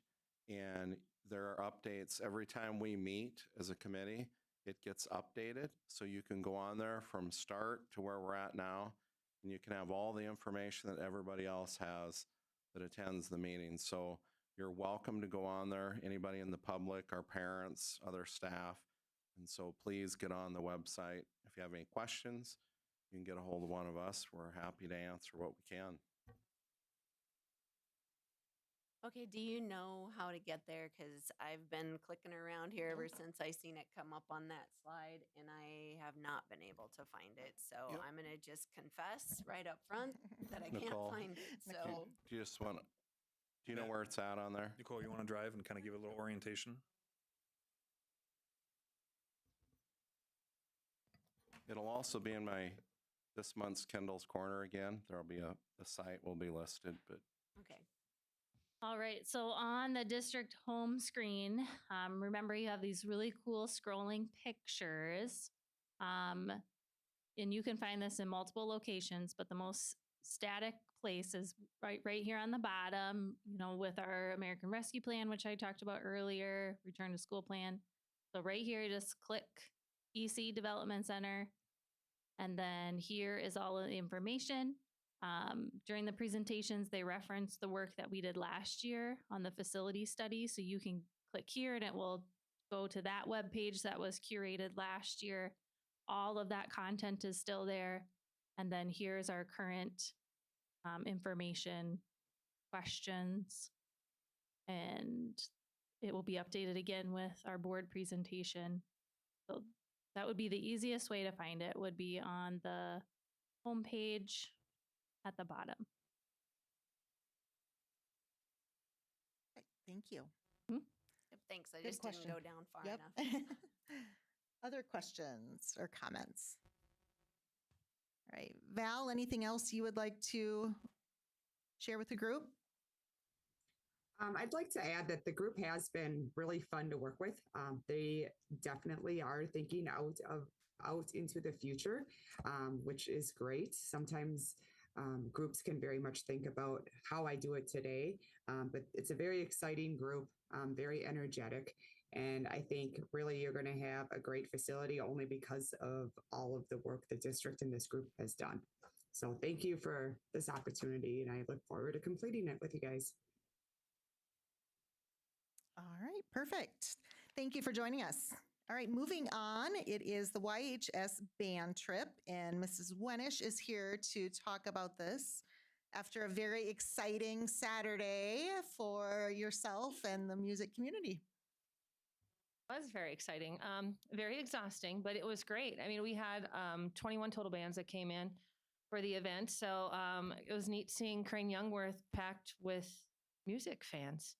and there are updates every time we meet as a committee. It gets updated, so you can go on there from start to where we're at now, and you can have all the information that everybody else has that attends the meeting. So you're welcome to go on there, anybody in the public, our parents, other staff. And so please get on the website. If you have any questions, you can get a hold of one of us. We're happy to answer what we can. Okay, do you know how to get there? Because I've been clicking around here ever since I seen it come up on that slide, and I have not been able to find it. So I'm going to just confess right up front that I Nicole, can't find it. So do you just want to, do you know where it's at on there? Nicole, you want to drive and kind of give a little orientation? It'll also be in this month's Kendall's Corner again. There'll be the site will be listed, but. Okay. All right, so on the district home screen, remember you have these really cool scrolling pictures. And you can find this in multiple locations, but the most static place is right here on the bottom, with our American Rescue Plan, which I talked about earlier, Return to School Plan. So right here, just click EC Development Center. And then here is all of the information. During the presentations, they reference the work that we did last year on the facility study. So you can click here and it will go to that web page that was curated last year. All of that content is still there. And then here's our current information, questions, and it will be updated again with our board presentation. So that would be the easiest way to find it, would be on the homepage at the bottom. Thank you. Yep, thanks. I Good just question. didn't go down far Yep. enough. Other questions or comments? All right, Val, anything else you would like to share with the group? I'd like to add that the group has been really fun to work with. They definitely are thinking out into the future, which is great. Sometimes groups can very much think about how I do it today, but it's a very exciting group, very energetic. And I think really you're going to have a great facility only because of all of the work the district and this group has done. So thank you for this opportunity, and I look forward to completing it with you guys. All right, perfect. Thank you for joining us. All right, moving on, it is the YHS band trip, and Mrs. Wenish is here to talk about this after a very exciting Saturday for yourself and the music community. It was very exciting, very exhausting, but it was great. I mean, we had 21 total bands that came in for the event. So it was neat seeing Crane Youngworth packed with music fans.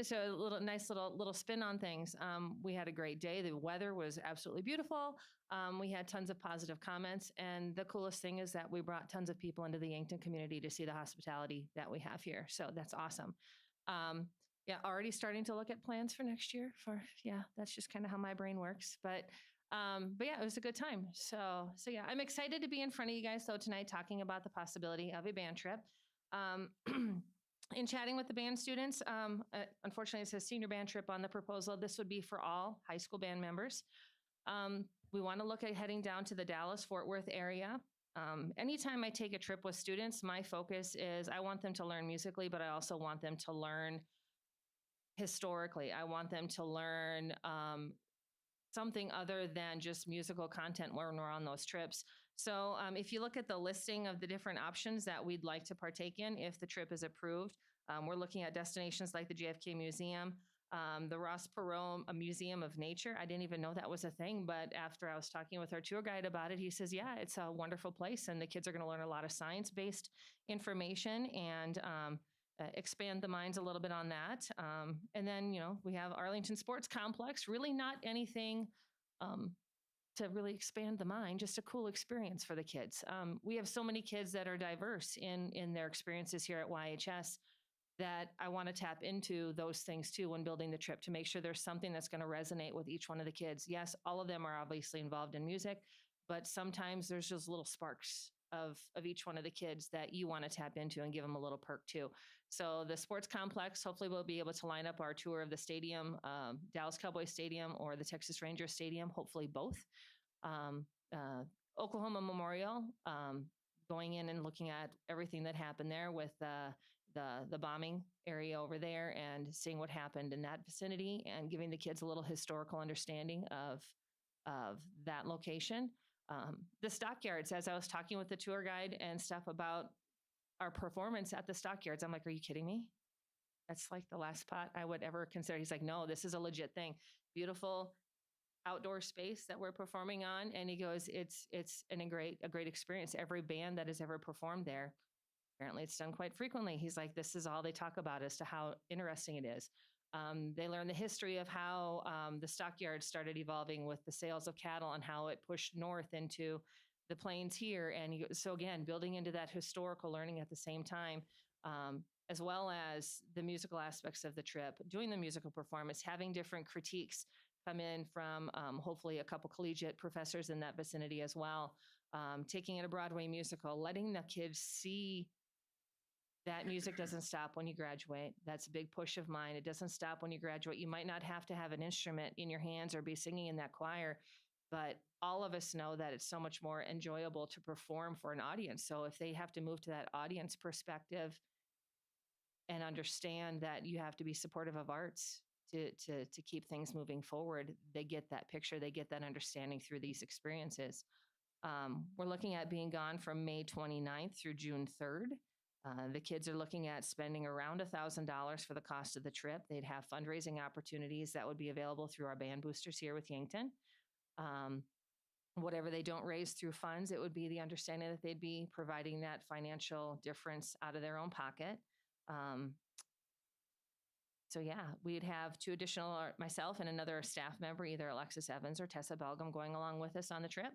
So a nice little spin on things. We had a great day. The weather was absolutely beautiful. We had tons of positive comments. And the coolest thing is that we brought tons of people into the Yankton community to see the hospitality that we have here. So that's awesome. Yeah, already starting to look at plans for next year. That's just kind of how my brain works. But yeah, it was a good time. So yeah, I'm excited to be in front of you guys though tonight talking about the possibility of a band trip. In chatting with the band students, unfortunately it says senior band trip on the proposal. This would be for all high school band members. We want to look at heading down to the Dallas-Fort Worth area. Anytime I take a trip with students, my focus is I want them to learn musically, but I also want them to learn historically. I want them to learn something other than just musical content when we're on those trips. So if you look at the listing of the different options that we'd like to partake in if the trip is approved, we're looking at destinations like the JFK Museum, The Ross Perot a Museum of Nature. I didn't even know that was a thing, but after I was talking with our tour guide about it, he says, yeah, it's a wonderful place and the kids are going to learn a lot of science-based information and expand the minds a little bit on that. And then, we have Arlington Sports Complex, really not anything to really expand the mind, just a cool experience for the kids. We have so many kids that are diverse in their experiences here at YHS that I want to tap into those things too when building the trip to make sure there's something that's going to resonate with each one of the kids. Yes, all of them are obviously involved in music, but sometimes there's just little sparks of each one of the kids that you want to tap into and give them a little perk too. So the sports complex, hopefully we'll be able to line up our tour of the stadium, Dallas Cowboys Stadium or the Texas Rangers Stadium, hopefully both. Oklahoma Memorial, going in and looking at everything that happened there with the bombing area over there and seeing what happened in that vicinity and giving the kids a little historical understanding of that location. The stockyards, as I was talking with the tour guide and stuff about our performance at the stockyards, I'm like, are you kidding me? That's like the last spot I would ever consider. He's like, no, this is a legit thing. Beautiful outdoor space that we're performing on. And he goes, it's a great experience. Every band that has ever performed there, apparently it's done quite frequently. He's like, this is all they talk about as to how interesting it is. They learn the history of how the stockyards started evolving with the sales of cattle and how it pushed north into the plains here. And so again, building into that historical learning at the same time, as well as the musical aspects of the trip, doing the musical performance, having different critiques come in from hopefully a couple collegiate professors in that vicinity as well, taking it a Broadway musical, letting the kids see that music doesn't stop when you graduate. That's a big push of mine. It doesn't stop when you graduate. You might not have to have an instrument in your hands or be singing in that choir, but all of us know that it's so much more enjoyable to perform for an audience. So if they have to move to that audience perspective and understand that you have to be supportive of arts to keep things moving forward, they get that picture, they get that understanding through these experiences. We're looking at being gone from May 29th through June 3rd. The kids are looking at spending around $1,000 for the cost of the trip. They'd have fundraising opportunities that would be available through our band boosters here with Yankton. Whatever they don't raise through funds, it would be the understanding that they'd be providing that financial difference out of their own pocket. So yeah, we'd have two additional, myself and another staff member, either Alexis Evans or Tessa Belgum, going along with us on the trip.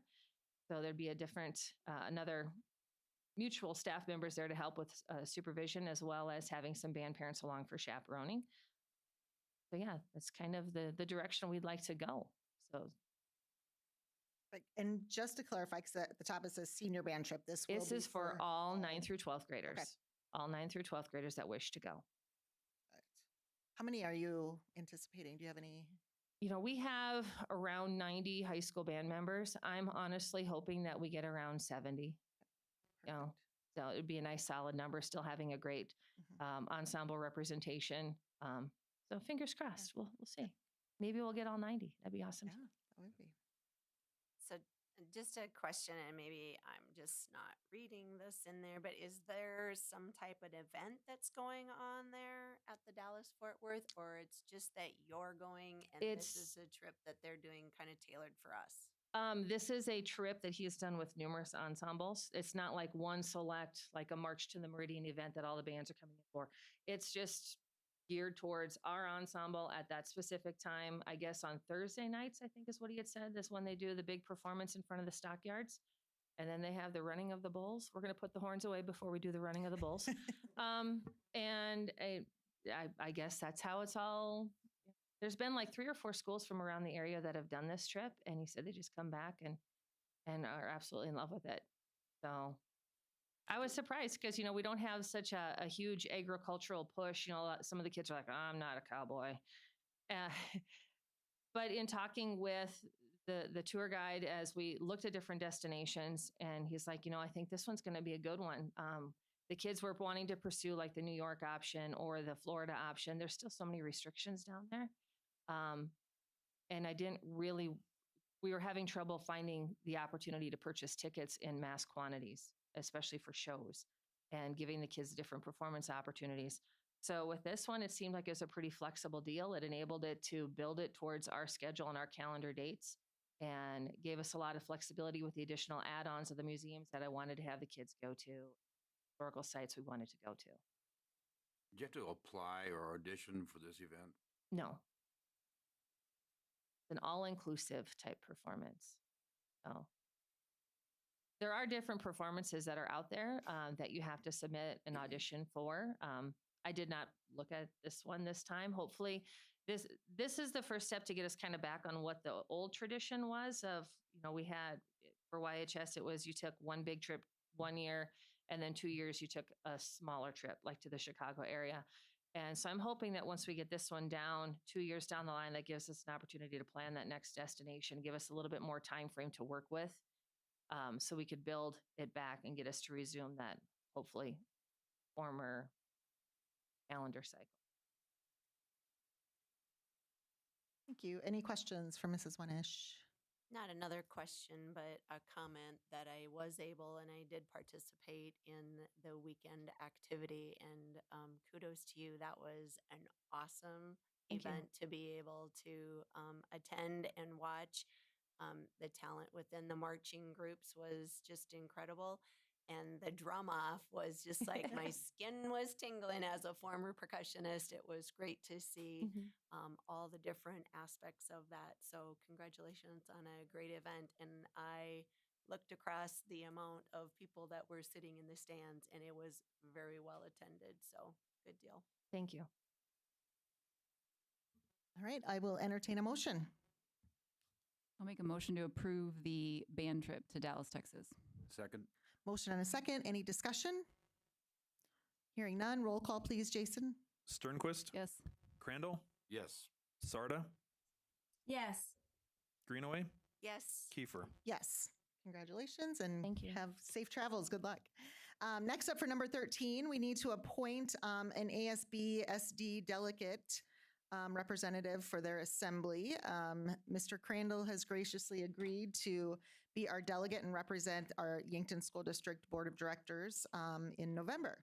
So there'd be a different, another mutual staff members there to help with supervision, as well as having some band parents along for chaperoning. So yeah, that's kind of the direction we'd like to go. So. And just to clarify, because at the top it says senior band trip. This is for all 9th through 12th graders. Okay. All 9th through 12th graders that wish to go. How many are you anticipating? Do you have any? We have around 90 high school band members. I'm honestly hoping that we get around 70. So it'd be a nice solid number, still having a great ensemble representation. So fingers crossed. We'll see. Maybe we'll get all 90. That'd be awesome. Yeah, that would be. So just a question, and maybe I'm just not reading this in there, but is there some type of event that's going on there at the Dallas Fort Worth, or it's just that you're going and this is a trip that they're doing kind of tailored for us? This is a trip that he's done with numerous ensembles. It's not like one select, like a March to the Meridian event that all the bands are coming in for. It's just geared towards our ensemble at that specific time. I guess on Thursday nights, I think is what he had said, is when they do the big performance in front of the stockyards. And then they have the running of the bulls. We're going to put the horns away before we do the running of the bulls. And I guess that's how it's all. There's been like 3 or 4 schools from around the area that have done this trip. And he said they just come back and are absolutely in love with it. So I was surprised because, we don't have such a huge agricultural push. Some of the kids are like, oh, I'm not a cowboy. But in talking with the tour guide, as we looked at different destinations, and he's like, I think this one's going to be a good one. The kids were wanting to pursue like the New York option or the Florida option. There's still so many restrictions down there. And we were having trouble finding the opportunity to purchase tickets in mass quantities, especially for shows, and giving the kids different performance opportunities. So with this one, it seemed like it was a pretty flexible deal. It enabled it to build it towards our schedule and our calendar dates and gave us a lot of flexibility with the additional add-ons of the museums that I wanted to have the kids go to, historical sites we wanted to go to. Did you have to apply or audition for this event? No. It's an all-inclusive type performance. So there are different performances that are out there that you have to submit an audition for. I did not look at this one this time. Hopefully, this is the first step to get us kind of back on what the old tradition was of, we had for YHS, it was you took one big trip 1 year, and then 2 years you took a smaller trip, like to the Chicago area. And so I'm hoping that once we get this one down 2 years down the line, that gives us an opportunity to plan that next destination, give us a little bit more time frame to work with, so we could build it back and get us to resume that hopefully former calendar cycle. Thank you. Any questions for Mrs. Wenish? Not another question, but a comment that I was able and I did participate in the weekend activity. And kudos to you. That was an awesome Thank you. event to be able to attend and watch. The talent within the marching groups was just incredible. And the drum off was just like my skin was tingling as a former percussionist. It was great to see all the different aspects of that. So congratulations on a great event. And I looked across the amount of people that were sitting in the stands, and it was very well attended. So good deal. Thank you. All right, I will entertain a motion. I'll make a motion to approve the band trip to Dallas, Texas. Second. Motion and a second. Any discussion? Hearing none. Roll call, please, Jason. Sternquist, Yes. Crandall, Yes. Sarda, Yes. Greenaway, Yes. Kiefer. Yes. Congratulations and Thank you. have safe travels. Good luck. Next up for number 13, we need to appoint an ASB SD delegate representative for their assembly. Mr. Crandall has graciously agreed to be our delegate and represent our Yankton School District Board of Directors in November.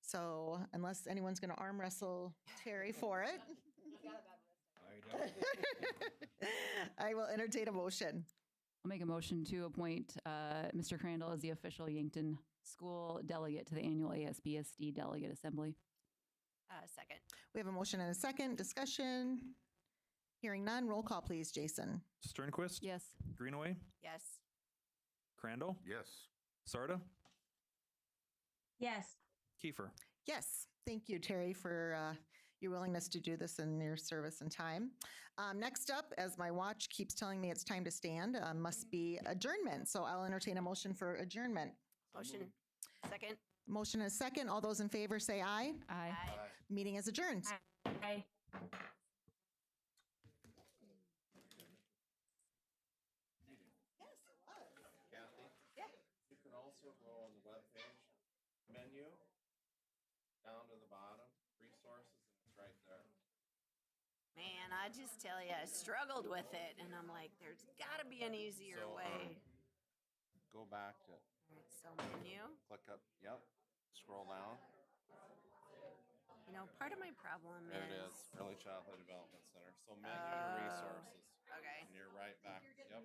So unless anyone's going to arm wrestle Terry for it, I will entertain a motion. I'll make a motion to appoint Mr. Crandall as the official Yankton School delegate to the annual ASBSD Delegate Assembly. Second. We have a motion and a second. Discussion. Hearing none. Roll call, please, Jason. Sternquist, Yes. Greenaway, Yes. Crandall, Yes. Sarda, Yes. Kiefer. Yes. Thank you, Terry, for your willingness to do this and your service and time. Next up, as my watch keeps telling me it's time to stand, must be adjournment. So I'll entertain a motion for adjournment. Motion. Second. Motion and a second. All those in favor say aye. Aye. Meeting is adjourned. Aye. Kathy? Yeah. You can also go on the webpage menu, down to the bottom, resources, and it's right there. Man, I just tell you, I struggled with it. And I'm like, there's got to be an easier So, way. Go back to, All right, so menu. click up, yep, scroll down. You know, part of my problem There it is. is, Early Childhood Development Center. So menu to resources. Okay. And you're right back, yep.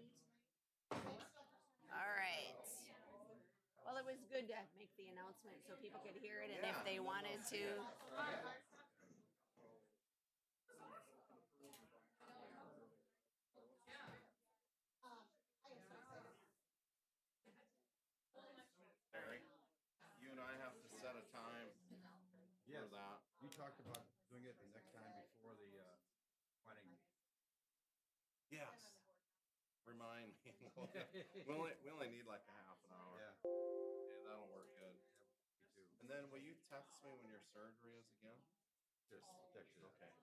All right. Well, it was good to make the announcement so people could hear it, and if they wanted to. Barry, you and I have to set a time for that. You talked about doing it the next time before the planning. Yes. Remind me. We only need like a half an hour. Yeah. Yeah, that'll work good. Me too. And then will you text me when your surgery is again? Just text you. Okay.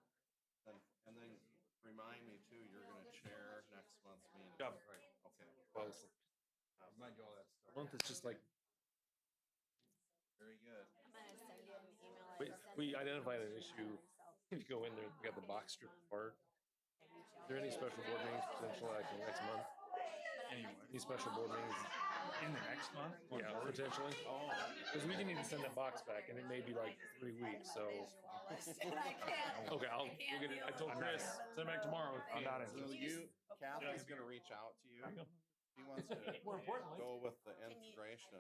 And then remind me too, you're gonna chair next month's meeting. Yep. Right. Okay. Well, Remind you all that stuff. month is just like, Very good. I'm going to send you an email. I sent we it to identified an myself. issue. If you go in there, we got the box strip apart. Is there any special board meetings potentially like next month? Any special board meetings In the next month? Yeah, potentially. Oh. Because we didn't even send that box back, and it may be like 3 weeks. So okay, we'll get it. I told Chris send it back tomorrow. I'm not So interested. Kathy's going to reach out to you. He wants to More importantly- go with the integration